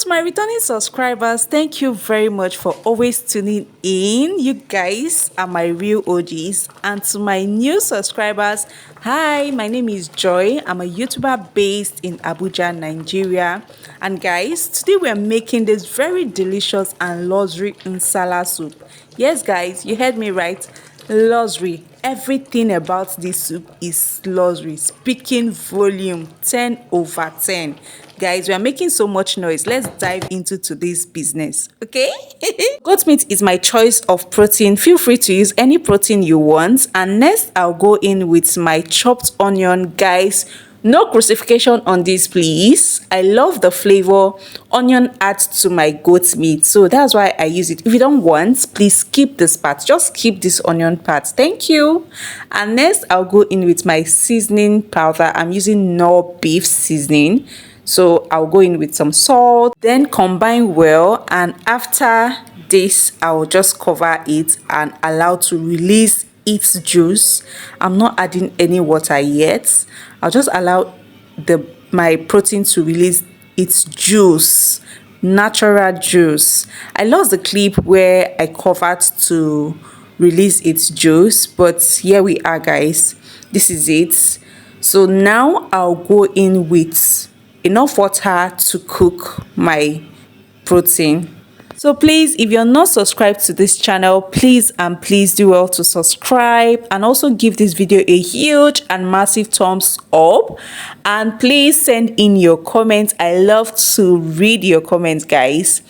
to my returning subscribers, thank you very much for always tuning in. You guys are my real OGs. And to my new subscribers, hi, my name is Joy. I'm a YouTuber based in Abuja, Nigeria. And guys, today we're making this very delicious and luxury nsala soup. Yes, guys, you heard me right. Luxury. Everything about this soup is luxury. Speaking volume 10 over 10. Guys, we are making so much noise. Let's dive into today's business, okay? Goat meat is my choice of protein. Feel free to use any protein you want. And next, I'll go in with my chopped onion. Guys, no crucifixion on this, please. I love the flavor onion adds to my goat meat, so that's why I use it. If you don't want, please skip this part. Just keep this onion part. Thank you. And next, I'll go in with my seasoning powder. I'm using Knorr beef seasoning. So I'll go in with some salt, then combine well, and after this, I'll just cover it and allow to release its juice. I'm not adding any water yet. I'll just allow my protein to release its juice, natural juice. I lost the clip where I covered to release its juice, but here we are, guys. This is it. So now I'll go in with enough water to cook my protein. So please, if you're not subscribed to this channel, please do well to subscribe and also give this video a huge and massive thumbs up, and please send in your comments. I love to read your comments, guys.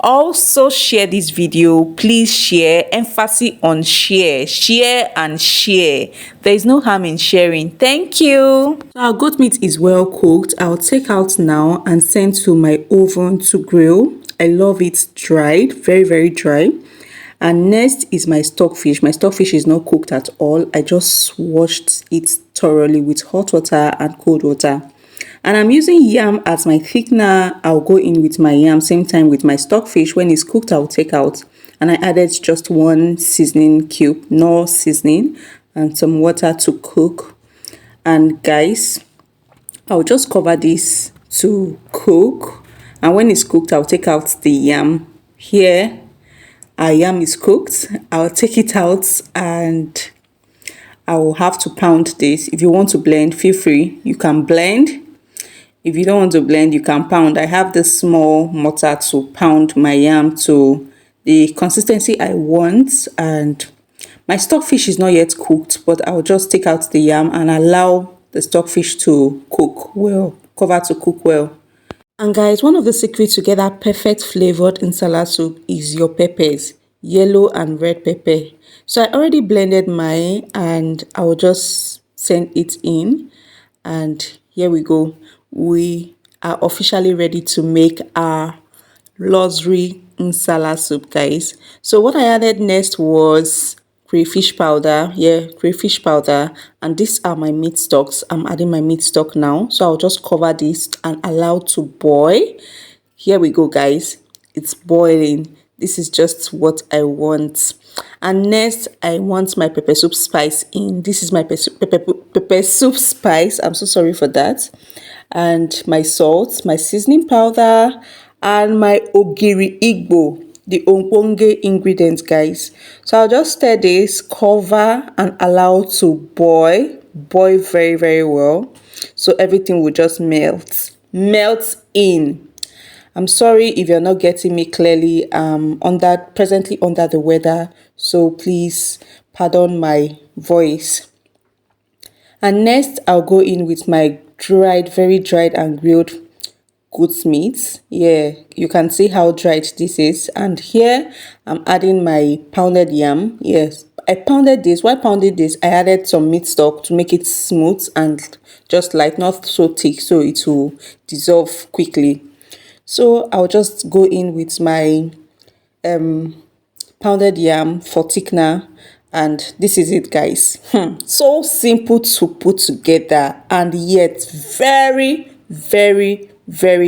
Also share this video. Please share. Emphasis on share and share. There is no harm in sharing. Thank you. So our goat meat is well cooked. I'll take out now and send to my oven to grill. I love it dried, very dry. And next is my stockfish. My stockfish is not cooked at all. I just washed it thoroughly with hot water and cold water. And I'm using yam as my thickener. I'll go in with my yam same time with my stockfish. When it's cooked, I'll take out. And I added just one seasoning cube, no seasoning, and some water to cook. And guys, I'll just cover this to cook. And when it's cooked, I'll take out the yam. Here, our yam is cooked. I'll take it out and I will have to pound this. If you want to blend, feel free. You can blend. If you don't want to blend, you can pound. I have this small mortar to pound my yam to the consistency I want. And my stockfish is not yet cooked, but I'll just take out the yam and allow the stockfish to cook well, cover to cook well. And guys, one of the secrets to get that perfect flavored nsala soup is your peppers, yellow and red pepper. So I already blended mine and I will just send it in. And here we go. We are officially ready to make our luxury nsala soup, guys. So what I added next was crayfish powder. Crayfish powder. And these are my meat stocks. I'm adding my meat stock now. So I'll just cover this and allow to boil. Here we go, guys. It's boiling. This is just what I want. And next, I want my pepper soup spice in. This is my pepper soup spice. I'm so sorry for that. And my salt, my seasoning powder, and my ogiri igbo, the ogbonge ingredients, guys. So I'll just stir this, cover, and allow to boil very well. So everything will just melt in. I'm sorry if you're not getting me clearly. Presently under the weather, so please pardon my voice. And next, I'll go in with my very dried and grilled goat meat. Yeah, you can see how dried this is. And here, I'm adding my pounded yam. Yes, I pounded this. While pounding this, I added some meat stock to make it smooth and just light, not so thick, so it will dissolve quickly. So I'll just go in with my pounded yam for thickener, and this is it, guys. So simple to put together and yet very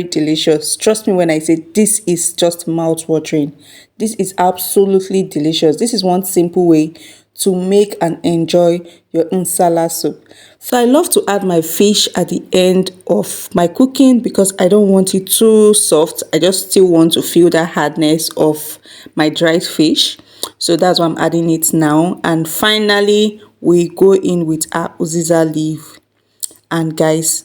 delicious. Trust me when I say this is just mouth watering. This is absolutely delicious. This is one simple way to make and enjoy your insala soup. So I love to add my fish at the end of my cooking because I don't want it too soft. I just still want to feel that hardness of my dried fish. So that's why I'm adding it now. And finally, we go in with our uziza leaf. And guys,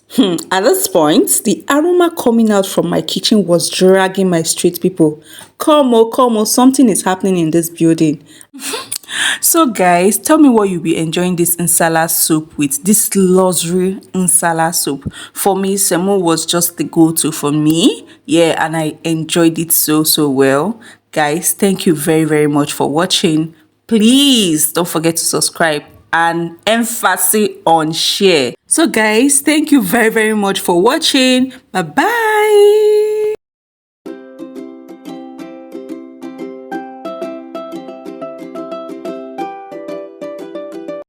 at this point, the aroma coming out from my kitchen was dragging my street people. Come on, something is happening in this building. So guys, tell me what you'll be enjoying this insala soup with, this luxury insala soup. For me, semo was just the go-to for me. Yeah, and I enjoyed it so well. Guys, thank you very much for watching. Please don't forget to subscribe and emphasis on share. So guys, thank you very much for watching. Bye bye.